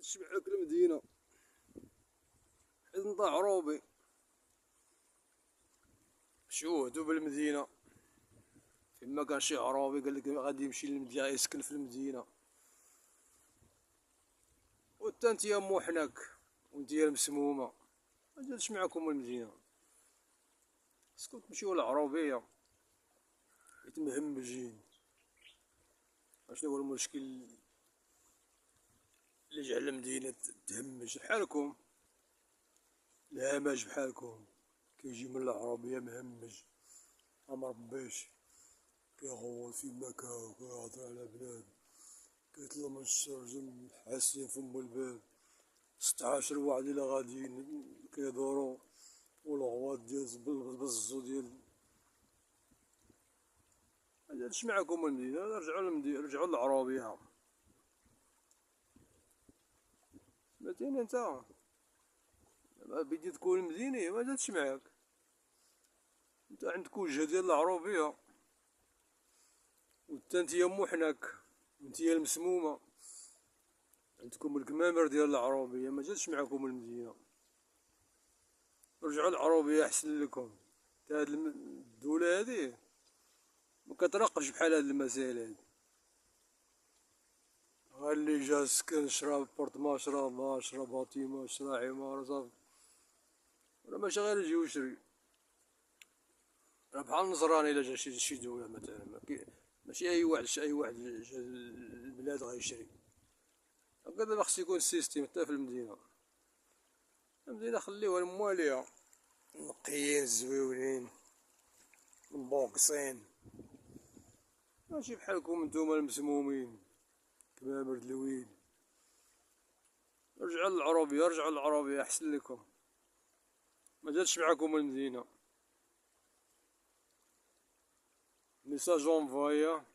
جاتش معاك المدينة حيت نطا عروبي. شوهدو بالمدينة فيما كان شي عرابي قالك غادي يمشي للمدينة يسكن في المدينة، وتا نتيا موحناك ونتيا المسمومة مجاتش معاكم المدينة، خصكم تمشيو للعروبية حيت مهمجين. اشنو هو المشكل اللي جعل المدينة تهمج؟ بحالكم الهمج، بحالكم كيجي من العربية مهمج مربيش، كيغوت فيما كان كيهضر على بلاد، كيطلع من السرجم حاسين فم الباب، 16 واحد إلا غاديين كيدورو والغوات ديال بالزو ديال. مجاتش معاكم المدينة، رجعو للمدينة، رجعو للعروبية. سمعتيني نتا؟ بديت تكون مديني مجاتش معاك، نتا عندك وجه ديال العروبية وتا نتيا موحناك ونتيا المسمومة، عندكم الكمامر ديال العروبية مجاتش معاكم المدينة. رجعو للعروبية أحسن لكم، تا هاد الدولة هادي مكترقش بحال هاد المسائل هادي. غير اللي جا سكن شرا بورتما شرا دار شرا باطيمة شرا عمارة صافي، ولا ماشي غير يجي ويشري، راه بحال النصراني إلا جا شي دولة مثلا ماشي أي واحد جا البلاد غيشري. هكا دابا خص يكون السيستيم حتى في المدينة. المدينة خليوها لمواليها نقيين زويونين مبوقصين، ماشي بحالكم نتوما المسمومين كمامر دلوين. رجعو للعروبية، رجعو للعروبية أحسن لكم، مجاتش معاكم المدينة. ميساج اونفوايا.